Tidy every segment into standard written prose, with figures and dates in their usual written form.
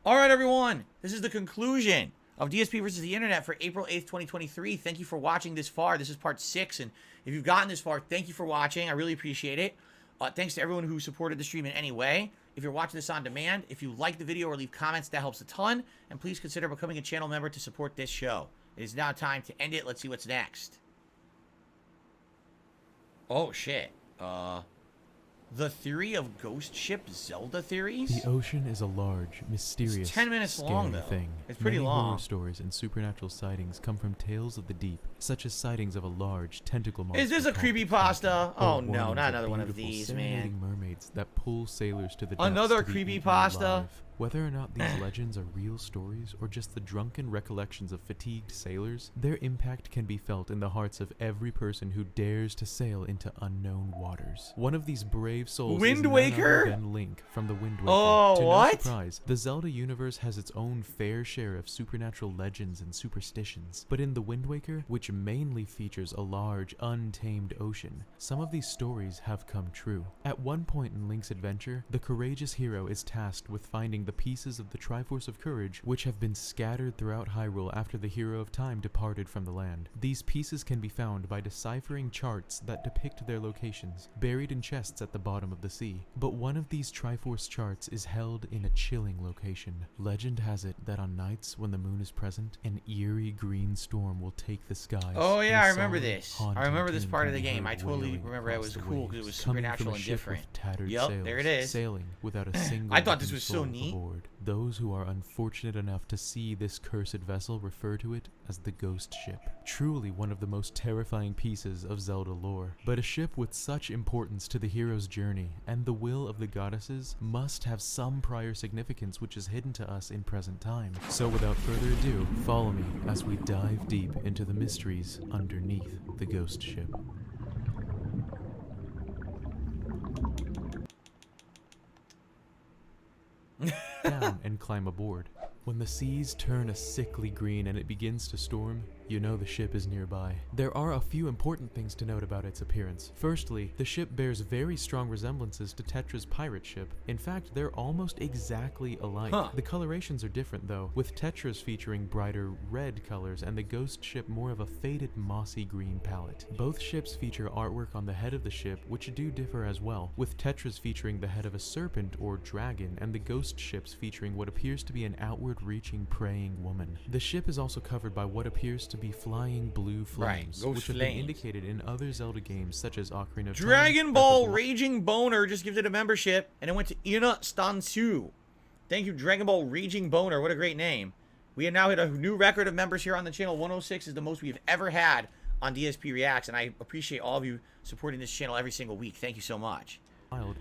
All right, everyone. This is the conclusion of DSP versus the Internet for April 8th, 2023. Thank you for watching this far. This is part 6, and if you've gotten this far, thank you for watching. I really appreciate it. Thanks to everyone who supported the stream in any way. If you're watching this on demand, if you like the video or leave comments, that helps a ton. And please consider becoming a channel member to support this show. It is now time to end it. Let's see what's next. Oh, shit. The theory of ghost ship Zelda theories? The ocean is a large, mysterious, it's 10 minutes scary long, though. thing. It's pretty Many long. Horror stories and supernatural sightings come from tales of the deep, such as sightings of a large tentacle monster. Is this a called the creepypasta? Kraken, Oh or no, warnings not of another one of beautiful, these, man. serenading mermaids that pull sailors to the depths Another to be eaten creepypasta? alive. Whether or not these legends are real stories or just the drunken recollections of fatigued sailors, their impact can be felt in the hearts of every person who dares to sail into unknown waters. One of these brave souls Wind is none Waker? other than Link from the Wind Waker. Oh, to what? no surprise, the Zelda universe has its own fair share of supernatural legends and superstitions, but in the Wind Waker, which mainly features a large, untamed ocean, some of these stories have come true. At one point in Link's adventure, the courageous hero is tasked with finding the pieces of the Triforce of Courage which have been scattered throughout Hyrule after the Hero of Time departed from the land. These pieces can be found by deciphering charts that depict their locations, buried in chests at the bottom of the sea. But one of these Triforce charts is held in a chilling location. Legend has it that on nights when the moon is present, an eerie green storm will take the skies. Oh yeah, and I a remember solemn, this. haunting I remember this tune part can of the be game. heard I totally wailing remember it across was the cool because it waves, was coming from supernatural a and ship different. with tattered Yup, sails, there it is. sailing without a single I thought this living was so soul neat. aboard. Those who are unfortunate enough to see this cursed vessel refer to it as the Ghost Ship. Truly one of the most terrifying pieces of Zelda lore. But a ship with such importance to the hero's journey and the will of the goddesses must have some prior significance which is hidden to us in present time. So without further ado, follow me as we dive deep into the mysteries underneath the Ghost Ship. Down and climb aboard. When the seas turn a sickly green and it begins to storm, you know the ship is nearby. There are a few important things to note about its appearance. Firstly, the ship bears very strong resemblances to Tetra's pirate ship. In fact, they're almost exactly alike. The colorations are different though, with Tetra's featuring brighter red colors and the Ghost Ship more of a faded mossy green palette. Both ships feature artwork on the head of the ship which do differ as well, with Tetra's featuring the head of a serpent or dragon and the Ghost Ship's featuring what appears to be an outward-reaching praying woman. The ship is also covered by what appears to be flying blue flames, ghost which have flames. been indicated in other Zelda games such as Ocarina of Time. Dragon Ball Raging Boner just gifted a membership, and it went to Ina Stansu. Thank you, Dragon Ball Raging Boner. What a great name. We have now hit a new record of members here on the channel. 106 is the most we've ever had on DSP Reacts, and I appreciate all of you supporting this channel every single week. Thank you so much.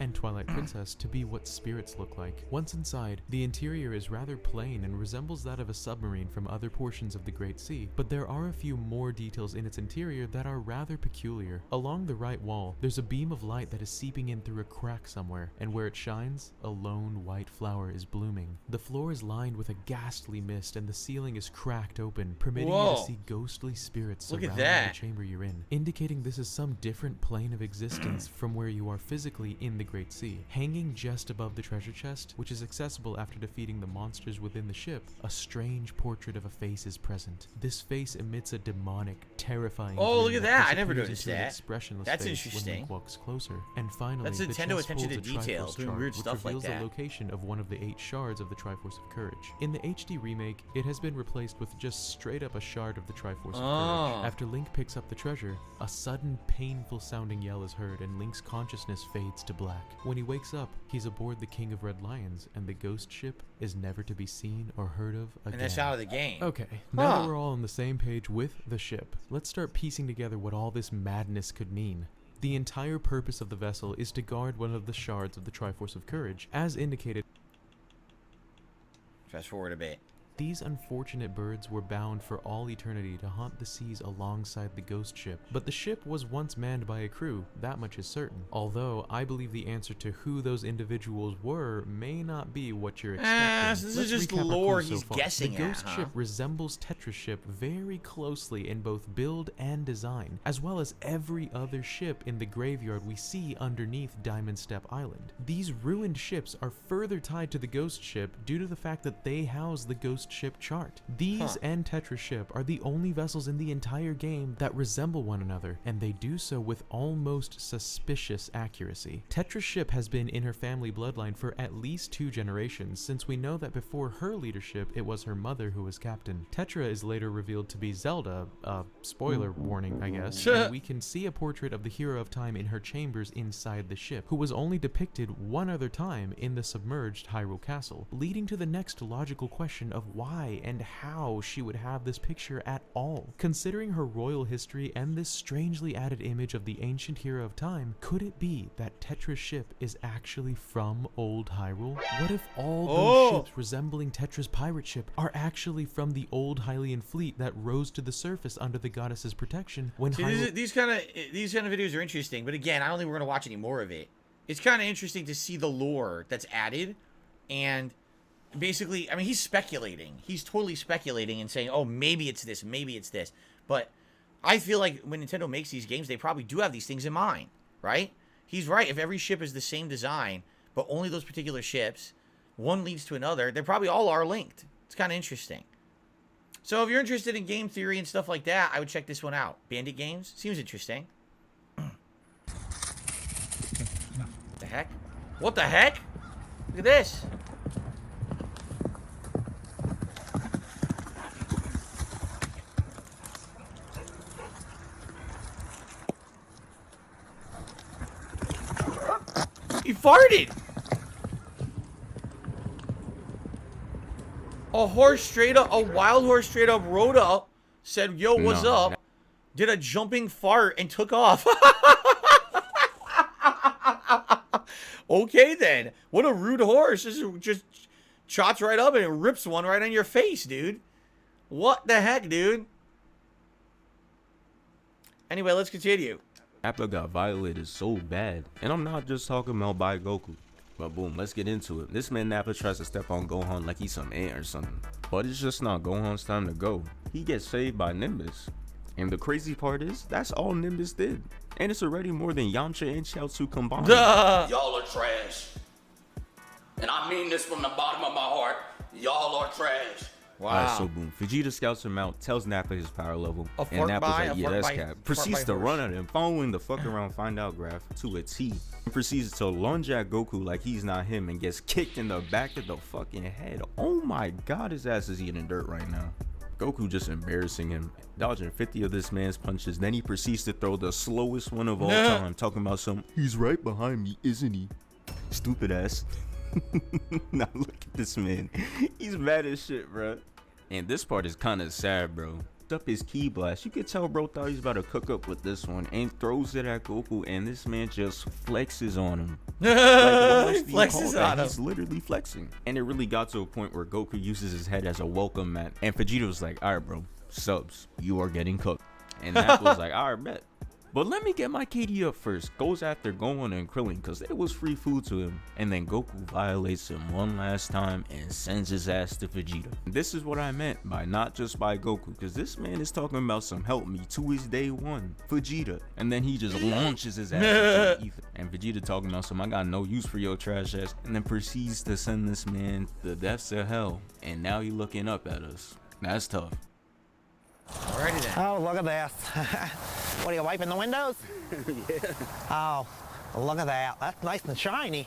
And Twilight Princess to be what spirits look like. Once inside, the interior is rather plain and resembles that of a submarine from other portions of the Great Sea, but there are a few more details in its interior that are rather peculiar. Along the right wall, there's a beam of light that is seeping in through a crack somewhere, and where it shines, a lone white flower is blooming. The floor is lined with a ghastly mist, and the ceiling is cracked open, permitting you to see ghostly spirits surrounding the chamber you're in, indicating this is some different plane of existence from where you are physically in the Great Sea. Hanging just above the treasure chest, which is accessible after defeating the monsters within the ship, a strange portrait of a face is present. This face emits a demonic, terrifying look at that. I never disappears noticed into an that. expressionless That's face interesting. when Link walks closer. And finally, That's the Nintendo chest attention holds to a detail, Triforce doing chart, weird which stuff like reveals that. the location of one of the 8 shards of the Triforce of Courage. In the HD remake, it has been replaced with just straight up a shard of the Triforce of Courage. After Link picks up the treasure, a sudden painful sounding yell is heard and Link's consciousness fades to black. When he wakes up, he's aboard the King of Red Lions, and the Ghost Ship is never to be seen or heard of again. And that's out of the game. Okay, now that we're all on the same page with the ship, let's start piecing together what all this madness could mean. The entire purpose of the vessel is to guard one of the shards of the Triforce of Courage, as indicated. Fast forward a bit. These unfortunate birds were bound for all eternity to haunt the seas alongside the ghost ship. But the ship was once manned by a crew, that much is certain. Although, I believe the answer to who those individuals were may not be what you're expecting. So this Let's is just recap our lore clues so he's far. guessing The ghost at, ship resembles Tetris ship very closely in both build and design, as well as every other ship in the graveyard we see underneath Diamond Step Island. These ruined ships are further tied to the ghost ship due to the fact that they house the ghost ship chart. These and Tetris ship are the only vessels in the entire game that resemble one another, and they do so with almost suspicious accuracy. Tetris ship has been in her family bloodline for at least 2 generations, since we know that before her leadership it was her mother who was captain. Tetra is later revealed to be Zelda, spoiler warning I guess, and we can see a portrait of the hero of time in her chambers inside the ship, who was only depicted one other time in the submerged Hyrule Castle, leading to the next logical question of why and how she would have this picture at all. Considering her royal history and this strangely added image of the ancient hero of time, could it be that Tetra's ship is actually from old Hyrule? What if all those ships resembling Tetra's pirate ship are actually from the old Hylian fleet that rose to the surface under the goddess's protection when these kind of videos are interesting, but again, I don't think we're gonna watch any more of it. It's kind of interesting to see the lore that's added, and basically, I mean, he's speculating. He's totally speculating and saying, oh, maybe it's this, maybe it's this. But I feel like when Nintendo makes these games, they probably do have these things in mind, right? He's right. If every ship is the same design, but only those particular ships, one leads to another, they probably all are linked. It's kind of interesting. So if you're interested in game theory and stuff like that, I would check this one out. Bandit Games. Seems interesting. The heck? What the heck? Look at this. He farted. A horse straight up, a wild horse straight up rode up, said, yo, what's up? Did a jumping fart and took off. Okay then. What a rude horse. This just trots right up and it rips one right on your face, dude. What the heck, dude? Anyway, let's continue. Appa got violated so bad, and I'm not just talking about by Goku. But boom, let's get into it. This man Nappa tries to step on Gohan like he's some ant or something. But it's just not Gohan's time to go. He gets saved by Nimbus. And the crazy part is, that's all Nimbus did. And it's already more than Yamcha and Chaozu combined. Y'all are trash. And I mean this from the bottom of my heart. Y'all are trash. Wow. Alright, so boom, Vegeta scouts him out, tells Nappa his power level, and Nappa's like, yeah, that's cap. Proceeds to run at him, following the fuck around find out graph to a T. And proceeds to lunge at Goku like he's not him and gets kicked in the back of the fucking head. Oh my god, his ass is eating dirt right now. Goku just embarrassing him, dodging 50 of this man's punches. Then he proceeds to throw the slowest one of all time, talking about he's right behind me, isn't he? Stupid ass. Now look at this man. He's mad as shit, bro. And this part is kind of sad, bro. Up his ki blast. You could tell bro thought he's about to cook up with this one and throws it at Goku, and this man just flexes on him. Like, flexes on him. He's literally flexing. And it really got to a point where Goku uses his head as a welcome mat, and Vegeta was like, alright bro, subs, you are getting cooked. And Nappa was like, alright bet. But let me get my KD up first. Goes after Gohan and Krillin because it was free food to him. And then Goku violates him one last time and sends his ass to Vegeta. This is what I meant by not just by Goku, because this man is talking about some help me to his day one, Vegeta. And then he just launches his ass into the ether. And Vegeta talking about some I got no use for your trash ass. And then proceeds to send this man the depths of hell. And now he looking up at us. That's tough. Alrighty then. Oh, look at this. What are you wiping the windows? Yeah. Oh, look at that. That's nice and shiny.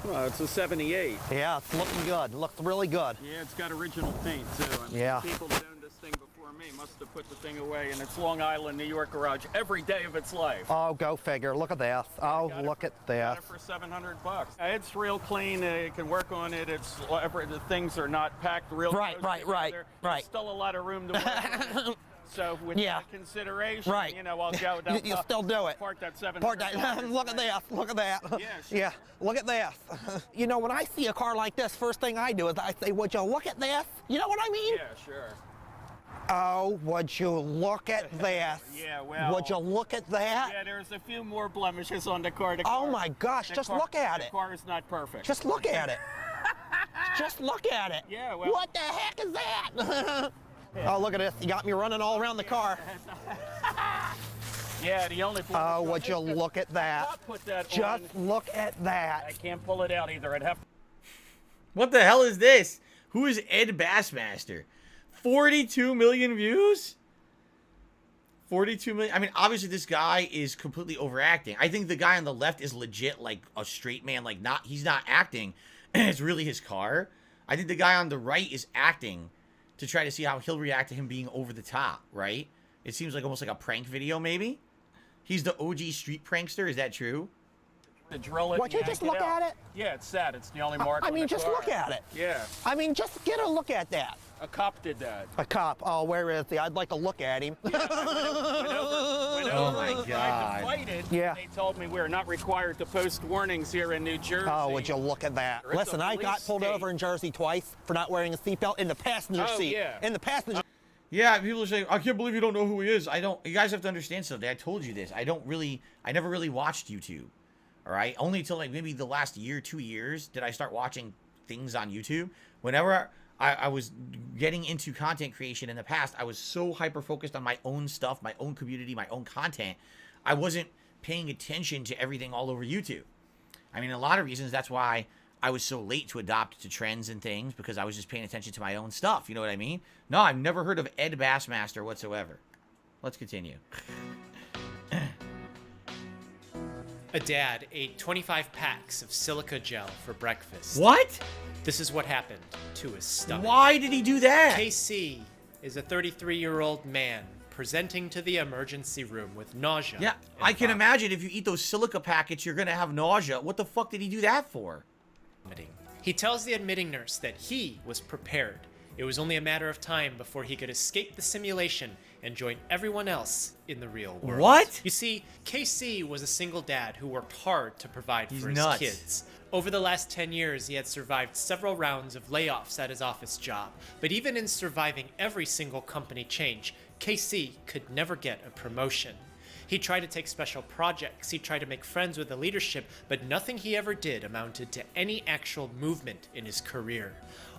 Well, it's a 78. Yeah, it's looking good. Looks really good. Yeah, it's got original paint, too. I mean, Yeah. people that owned this thing before me must have put the thing away in its Long Island, New York garage every day of its life. Oh, go figure. Look at this. Oh, look at Got this. it for $700. It's real clean. You can work on it. It's whatever. The things are not packed real Right, close right, together. right. There's still a lot of room to work on. So with Yeah. that consideration, Right. you know, I'll go down. You still do it. Park that $700. Park that. Look at this. Look at that. Yeah, sure. Yeah. Look at this. You know, when I see a car like this, first thing I do is I say, would you look at this? You know what I mean? Yeah, sure. Oh, would you look at this? Yeah, well. Would you look at that? Yeah, there's a few more blemishes on the car. Oh my gosh, just look at it. The car is not perfect. Just look at it. Just look at it. Yeah, well. What the heck is that? Oh, look at this. You got me running all around the car. Yeah, the only. Oh, would you look at that? I'll put that Just on. look at I that. can't pull it out either. I'd have. What the hell is this? Who is Ed Bassmaster? 42 million views? 42 million. I mean, obviously this guy is completely overacting. I think the guy on the left is legit like a straight man. Like he's not acting. It's really his car. I think the guy on the right is acting to try to see how he'll react to him being over the top, right? It seems like almost like a prank video, maybe? He's the OG street prankster. Is that true? To drill it. Would you just look at it? Yeah, it's sad. It's the only mark. I on mean, the just car. look at it. Yeah, I mean, just get a look at that. a cop did that. A cop. Oh, where is he? I'd like to look at him. Oh my God. Deflated, Yeah. They told me we're not required to post warnings here in New Jersey. Oh, would you look at that? It's a Listen, I got police pulled state. over in Jersey twice for not wearing a seatbelt in the passenger Oh, seat. yeah. In the passenger. Yeah, people are saying, I can't believe you don't know who he is. I don't. You guys have to understand something. I told you this. I never really watched YouTube. All right? Only until like maybe the last year, 2 years, did I start watching things on YouTube. Whenever I was getting into content creation in the past, I was so hyper-focused on my own stuff, my own community, my own content. I wasn't paying attention to everything all over YouTube. I mean, a lot of reasons, that's why I was so late to adopt to trends and things, because I was just paying attention to my own stuff. You know what I mean? No, I've never heard of Ed Bassmaster whatsoever. Let's continue. A dad ate 25 packs of silica gel for breakfast. What? This is what happened to his stomach. Why did he do that? KC is a 33-year-old man presenting to the emergency room with nausea. Yeah, and I can vomiting. imagine if you eat those silica packets, you're going to have nausea. What the fuck did he do that for? He tells the admitting nurse that he was prepared. It was only a matter of time before he could escape the simulation and join everyone else in the real world. What? You see, KC was a single dad who worked hard to provide He's for his nuts. kids. Over the last 10 years, he had survived several rounds of layoffs at his office job. But even in surviving every single company change, KC could never get a promotion. He tried to take special projects, he tried to make friends with the leadership, but nothing he ever did amounted to any actual movement in his career.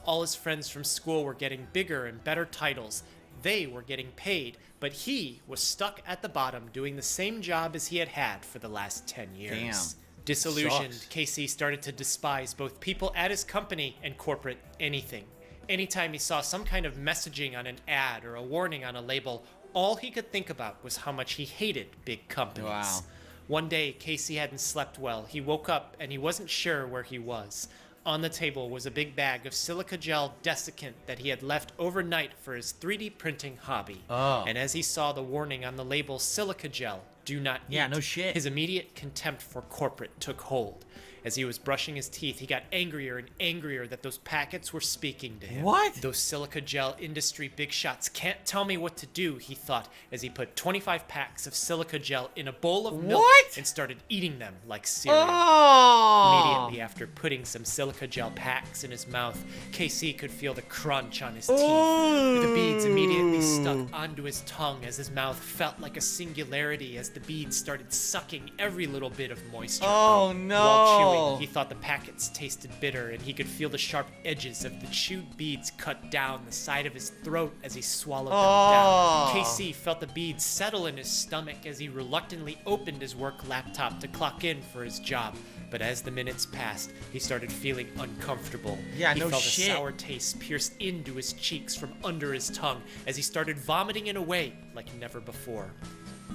All his friends from school were getting bigger and better titles. They were getting paid, but he was stuck at the bottom doing the same job as he had had for the last 10 years. Damn. Disillusioned, Sucks. KC started to despise both people at his company and corporate anything. Anytime he saw some kind of messaging on an ad or a warning on a label, all he could think about was how much he hated big companies. Wow. One day, Casey hadn't slept well. He woke up and he wasn't sure where he was. On the table was a big bag of silica gel desiccant that he had left overnight for his 3D printing hobby. Oh. And as he saw the warning on the label silica gel, do not eat, Yeah, no shit. his immediate contempt for corporate took hold. As he was brushing his teeth, he got angrier and angrier that those packets were speaking to him. What? Those silica gel industry big shots can't tell me what to do, he thought, as he put 25 packs of silica gel in a bowl of milk What? and started eating them like cereal. Oh! Immediately after putting some silica gel packs in his mouth, KC could feel the crunch on his teeth. Oh. The beads immediately stuck onto his tongue as his mouth felt like a singularity as the beads started sucking every little bit of moisture. Oh, no. While chewing, he thought the packets tasted bitter, and he could feel the sharp edges of the chewed beads cut down the side of his throat as he swallowed Oh. them down. KC felt the beads settle in his stomach as he reluctantly opened his work laptop to clock in for his job. But as the minutes passed, he started feeling uncomfortable. Yeah, he no felt shit. a sour taste pierce into his cheeks from under his tongue as he started vomiting in a way like never before.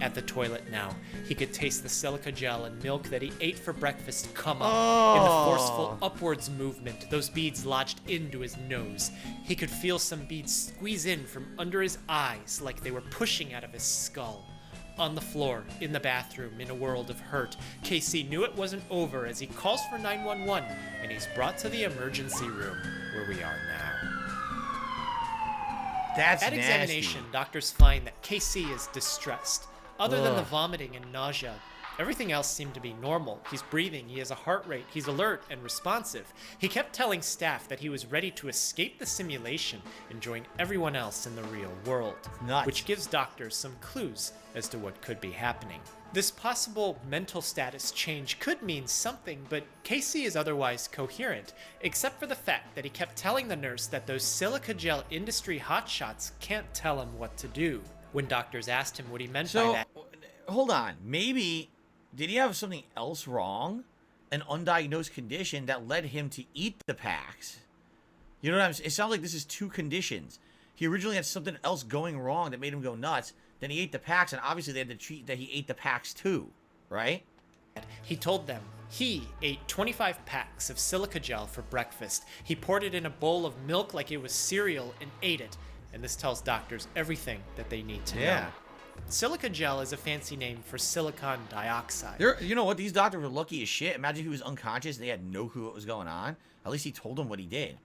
At the toilet now, he could taste the silica gel and milk that he ate for breakfast come up. In the forceful upwards movement, those beads lodged into his nose. He could feel some beads squeeze in from under his eyes like they were pushing out of his skull. On the floor, in the bathroom, in a world of hurt, KC knew it wasn't over as he calls for 911 and he's brought to the emergency room where we are now. That's At nasty. examination, doctors find that KC is distressed. Other than the vomiting and nausea, everything else seemed to be normal. He's breathing, he has a heart rate, he's alert and responsive. He kept telling staff that he was ready to escape the simulation and join everyone else in the real world. Nuts. Which gives doctors some clues as to what could be happening. This possible mental status change could mean something, but Casey is otherwise coherent, except for the fact that he kept telling the nurse that those silica gel industry hotshots can't tell him what to do. When doctors asked him what he meant by that. Hold on. Maybe, did he have something else wrong? An undiagnosed condition that led him to eat the packs? You know what I'm saying? It sounds like this is two conditions. He originally had something else going wrong that made him go nuts. Then he ate the packs, and obviously they had to treat that he ate the packs too, right? He told them he ate 25 packs of silica gel for breakfast. He poured it in a bowl of milk like it was cereal and ate it. And this tells doctors everything that they need to know. Silica gel is a fancy name for silicon dioxide. You know what? These doctors were lucky as shit. Imagine if he was unconscious and they had no clue what was going on. At least he told them what he did.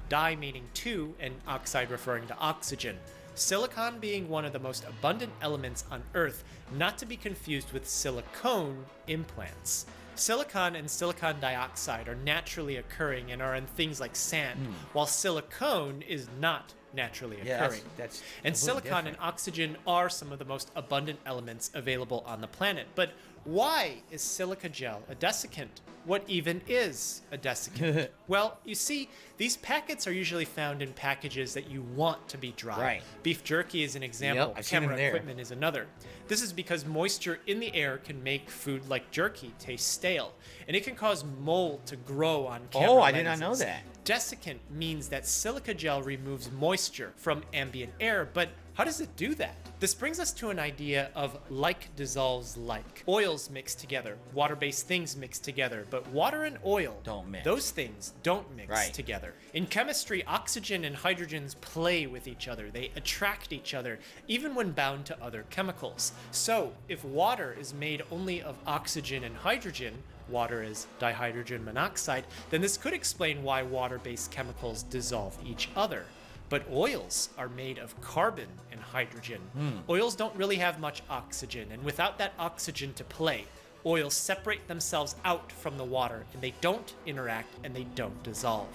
Di meaning two, and oxide referring to oxygen. Silicon being one of the most abundant elements on Earth, not to be confused with silicone implants. Silicon and silicon dioxide are naturally occurring and are in things like sand, while silicone is not naturally occurring. That's and silicon and oxygen are some of the most abundant elements available on the planet. But why is silica gel a desiccant? What even is a desiccant? Well, you see, these packets are usually found in packages that you want to be dry. Right. Beef jerky is an example. Yep, I've seen them Camera there. equipment is another. This is because moisture in the air can make food like jerky taste stale, and it can cause mold to grow on camera Oh, I did not know lenses. that. Desiccant means that silica gel removes moisture from ambient air, but how does it do that? This brings us to an idea of like dissolves like. Oils mix together, water-based things mix together, but water and oil Don't mix. Those things don't mix Right. together. In chemistry, oxygen and hydrogens play with each other. They attract each other, even when bound to other chemicals. So, if water is made only of oxygen and hydrogen, water is dihydrogen monoxide, then this could explain why water-based chemicals dissolve each other. But oils are made of carbon and hydrogen. Oils don't really have much oxygen, and without that oxygen to play, oils separate themselves out from the water, and they don't interact and they don't dissolve.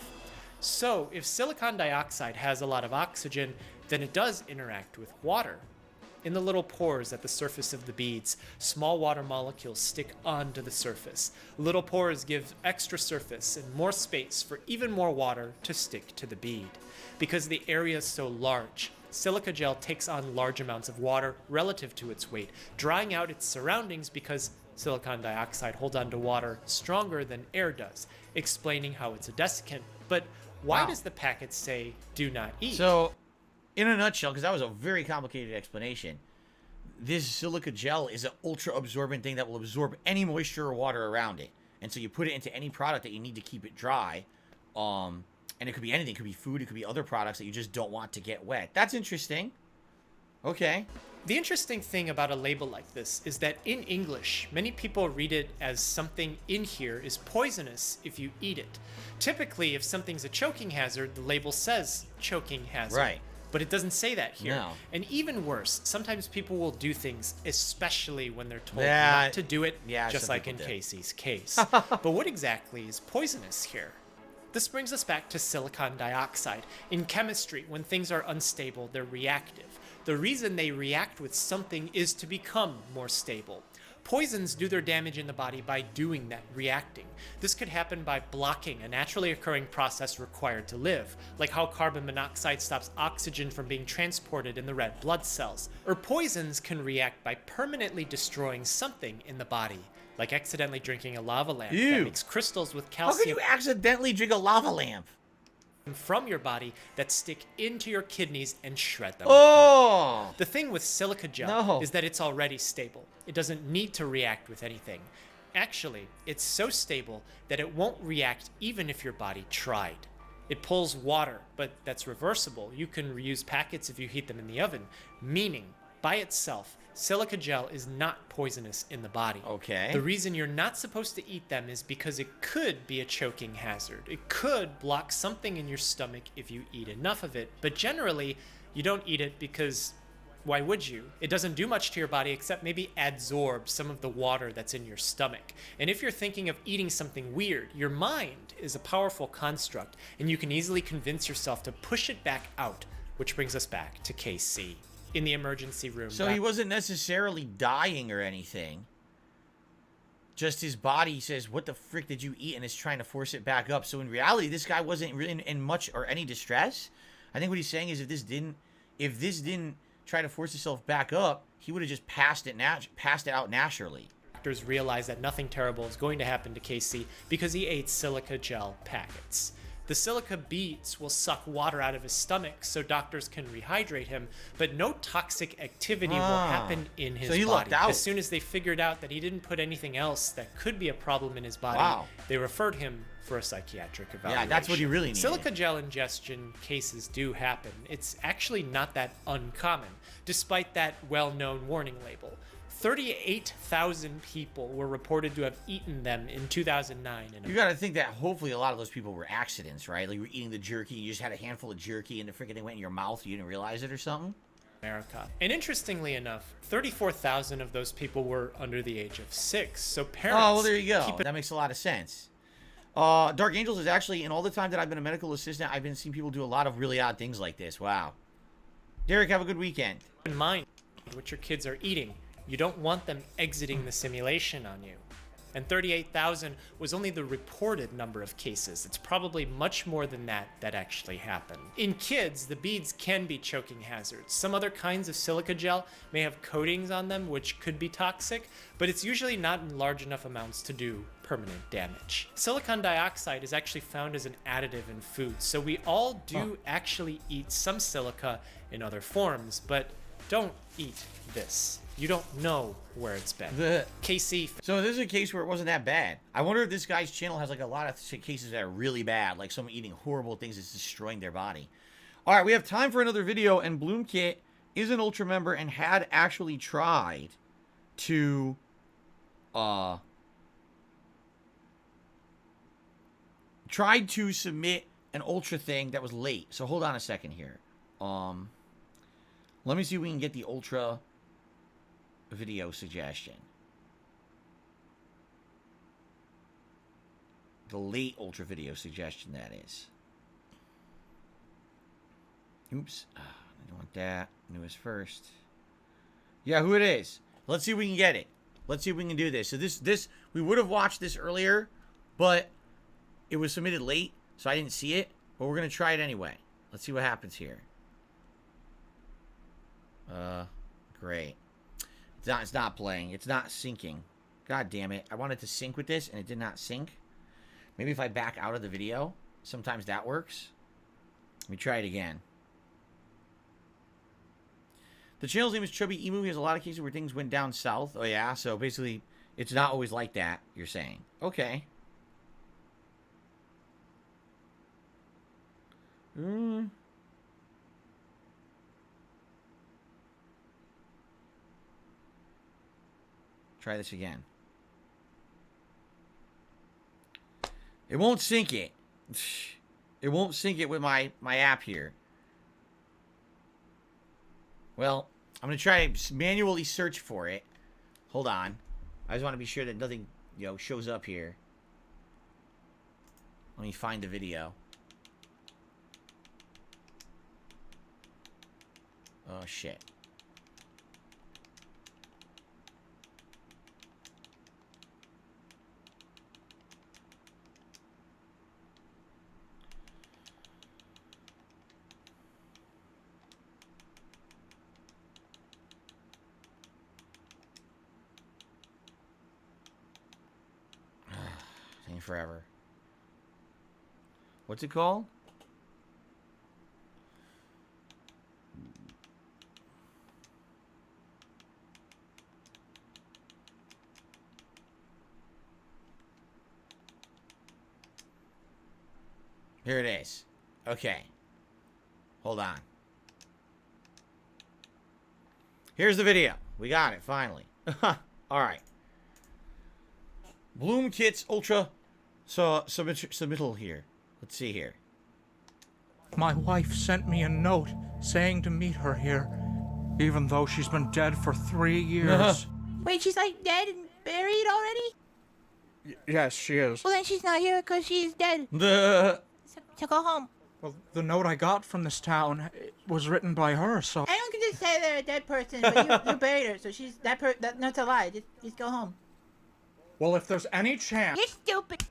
So, if silicon dioxide has a lot of oxygen, then it does interact with water. In the little pores at the surface of the beads, small water molecules stick onto the surface. Little pores give extra surface and more space for even more water to stick to the bead. Because the area is so large, silica gel takes on large amounts of water relative to its weight, drying out its surroundings because silicon dioxide holds onto water stronger than air does, explaining how it's a desiccant. But why does the packet say, do not eat? So, in a nutshell, because that was a very complicated explanation, this silica gel is an ultra absorbent thing that will absorb any moisture or water around it. And so you put it into any product that you need to keep it dry. And it could be anything. It could be food. It could be other products that you just don't want to get wet. That's interesting. Okay. The interesting thing about a label like this is that in English, many people read it as something in here is poisonous if you eat it. Typically, if something's a choking hazard, the label says choking hazard. Right. But it doesn't say that here. No. And even worse, sometimes people will do things, especially when they're told Yeah. not to do it, Yeah, just some like in people do. Casey's case. But what exactly is poisonous here? This brings us back to silicon dioxide. In chemistry, when things are unstable, they're reactive. The reason they react with something is to become more stable. Poisons do their damage in the body by doing that, reacting. This could happen by blocking a naturally occurring process required to live, like how carbon monoxide stops oxygen from being transported in the red blood cells. Or poisons can react by permanently destroying something in the body, like accidentally drinking a lava lamp that Ew. makes crystals with How could calcium you accidentally drink a lava lamp? from your body that stick into your kidneys and shred them. Oh! The thing with silica gel No. is that it's already stable. It doesn't need to react with anything. Actually, it's so stable that it won't react even if your body tried. It pulls water, but that's reversible. You can reuse packets if you heat them in the oven, meaning By itself, silica gel is not poisonous in the body. Okay. The reason you're not supposed to eat them is because it could be a choking hazard. It could block something in your stomach if you eat enough of it, but generally, you don't eat it because why would you? It doesn't do much to your body except maybe adsorb some of the water that's in your stomach. And if you're thinking of eating something weird, your mind is a powerful construct, and you can easily convince yourself to push it back out, which brings us back to KC. In the emergency room. So he wasn't necessarily dying or anything. Just his body says, what the frick did you eat? And is trying to force it back up. So in reality, this guy wasn't really in much or any distress. I think what he's saying is if this didn't try to force itself back up, he would have just passed it out naturally. Doctors realize that nothing terrible is going to happen to KC because he ate silica gel packets. The silica beads will suck water out of his stomach so doctors can rehydrate him, but no toxic activity will happen in his body. Lucked out. As soon as they figured out that he didn't put anything else that could be a problem in his body, they referred him for a psychiatric evaluation. Yeah, that's what he really needed. Silica gel ingestion cases do happen. It's actually not that uncommon, despite that well-known warning label. 38,000 people were reported to have eaten them in 2009. You got to think that hopefully a lot of those people were accidents, right? Like you were eating the jerky, you just had a handful of jerky, and the freaking thing went in your mouth, you didn't realize it or something. America. And interestingly enough, 34,000 of those people were under the age of 6. So parents. Oh, well, there you go. That makes a lot of sense. Dark Angels is actually, in all the time that I've been a medical assistant, I've been seeing people do a lot of really odd things like this. Wow. Derek, have a good weekend. Keep in mind what your kids are eating. You don't want them exiting the simulation on you. And 38,000 was only the reported number of cases. It's probably much more than that actually happened. In kids, the beads can be choking hazards. Some other kinds of silica gel may have coatings on them, which could be toxic, but it's usually not in large enough amounts to do permanent damage. Silicon dioxide is actually found as an additive in food, so we all do actually eat some silica in other forms, but don't eat this. You don't know where it's been. KC. So this is a case where it wasn't that bad. I wonder if this guy's channel has like a lot of cases that are really bad, like someone eating horrible things that's destroying their body. All right, we have time for another video, and Bloomkit is an Ultra member and had actually tried to submit an Ultra thing that was late. So hold on a second here. Let me see if we can get the Ultra video suggestion. The late Ultra video suggestion, that is. Oops. I don't want that. Newest first. Yeah, who it is. Let's see if we can get it. Let's see if we can do this. So this we would have watched this earlier, but it was submitted late, so I didn't see it. But we're going to try it anyway. Let's see what happens here. Great. It's not playing. It's not syncing. God damn it. I wanted to sync with this, and it did not sync. Maybe if I back out of the video, sometimes that works. Let me try it again. The channel's name is Chubby Emu. He has a lot of cases where things went down south. Oh, yeah? So, basically, it's not always like that, you're saying. Okay. Try this again. It won't sync it. It won't sync it with my app here. Well, I'm going to try to manually search for it. Hold on. I just want to be sure that nothing, shows up here. Let me find the video. Oh, shit. Taking forever. What's it called? Here it is. Okay. Hold on. Here's the video. We got it, finally. All right. Bloom Kits Ultra submittal here. Let's see here. My wife sent me a note saying to meet her here, even though she's been dead for 3 years. Wait, she's like dead and buried already? Yes, she is. Well, then she's not here because she's dead. So go home. Well, the note I got from this town was written by her, so... Anyone can just say they're a dead person, but you buried her, so she's that note's a lie. Just go home. Well, if there's any chance... You're stupid.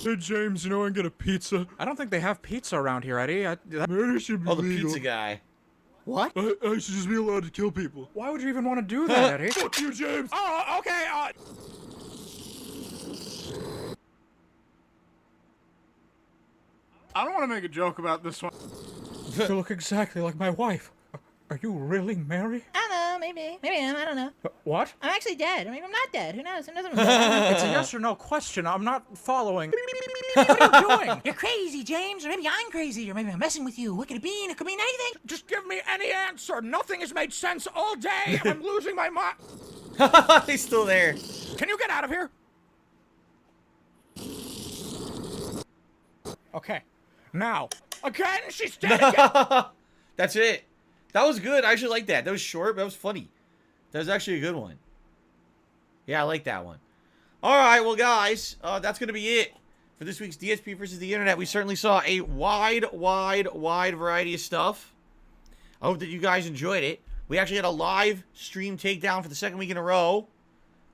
Hey, James, you know I can get a pizza? I don't think they have pizza around here, Eddie. Murder should be the pizza guy. What? I should just be allowed to kill people. Why would you even want to do that, Eddie? Fuck you, James! Oh, okay, I don't want to make a joke about this one. You look exactly like my wife. Are you really Mary? I don't know, maybe. Maybe I am, I don't know. What? I'm actually dead. Or maybe I'm not dead. Who knows? Who knows? It's a yes or no question. I'm not following. What are you doing? You're crazy, James. Or maybe I'm crazy. Or maybe I'm messing with you. What could it be? It could mean anything. Just give me any answer. Nothing has made sense all day. I'm losing my mind. He's still there. Can you get out of here? Okay. Now. Again, she's dead again. That's it. That was good. I actually like that. That was short, but that was funny. That was actually a good one. Yeah, I like that one. All right, well, guys, that's going to be it for this week's DSP versus the Internet. We certainly saw a wide variety of stuff. I hope that you guys enjoyed it. We actually had a live stream takedown for the second week in a row,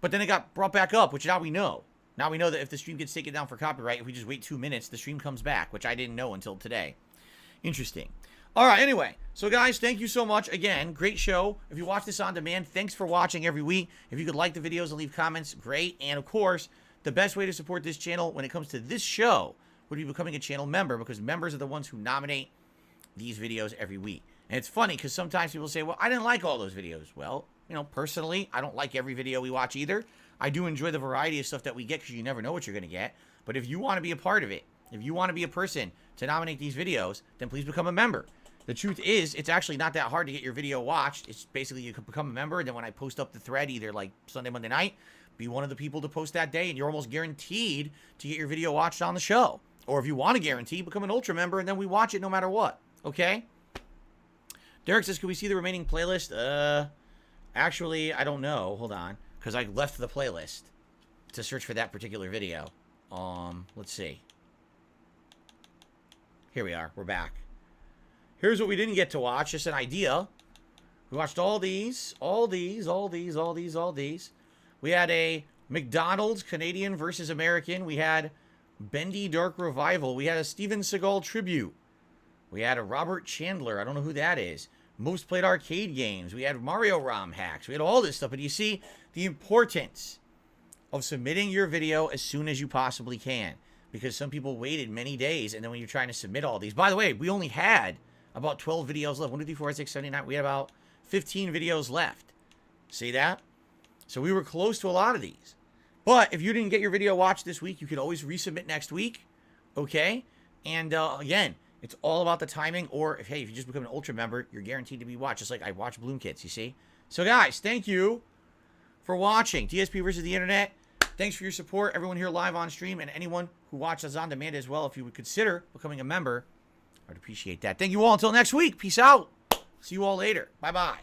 but then it got brought back up, which now we know. Now we know that if the stream gets taken down for copyright, if we just wait 2 minutes, the stream comes back, which I didn't know until today. Interesting. All right, anyway, so guys, thank you so much. Again, great show. If you watch this on demand, thanks for watching every week. If you could like the videos and leave comments, great. And of course, the best way to support this channel when it comes to this show would be becoming a channel member, because members are the ones who nominate these videos every week. And it's funny because sometimes people say, well, I didn't like all those videos. Well, you know, personally, I don't like every video we watch either. I do enjoy the variety of stuff that we get because you never know what you're going to get. But if you want to be a part of it, if you want to be a person to nominate these videos, then please become a member. The truth is, it's actually not that hard to get your video watched. It's basically you can become a member, and then when I post up the thread, either like Sunday, Monday night, be one of the people to post that day, and you're almost guaranteed to get your video watched on the show. Or if you want to guarantee, become an Ultra member, and then we watch it no matter what. Okay? Derek says, can we see the remaining playlist? Actually, I don't know. Hold on. Because I left the playlist to search for that particular video. Let's see. Here we are. We're back. Here's what we didn't get to watch. Just an idea. We watched all these. We had a McDonald's Canadian versus American. We had Bendy Dark Revival. We had a Steven Seagal tribute. We had a Robert Chandler. I don't know who that is. Most played arcade games. We had Mario ROM hacks. We had all this stuff. But you see the importance of submitting your video as soon as you possibly can. Because some people waited many days. And then when you're trying to submit all these. By the way, we only had about 12 videos left. 1, 2, 3, 4, 5, 6, 7, 8, 9. We had about 15 videos left. See that? So we were close to a lot of these. But if you didn't get your video watched this week, you could always resubmit next week. Okay? And again, it's all about the timing. Or if you just become an Ultra member, you're guaranteed to be watched. Just like I watch Bloom Kits, you see? So guys, thank you for watching DSP versus the Internet. Thanks for your support, everyone here live on stream, and anyone who watches on demand as well. If you would consider becoming a member, I'd appreciate that. Thank you all. Until next week. Peace out. See you all later. Bye-bye.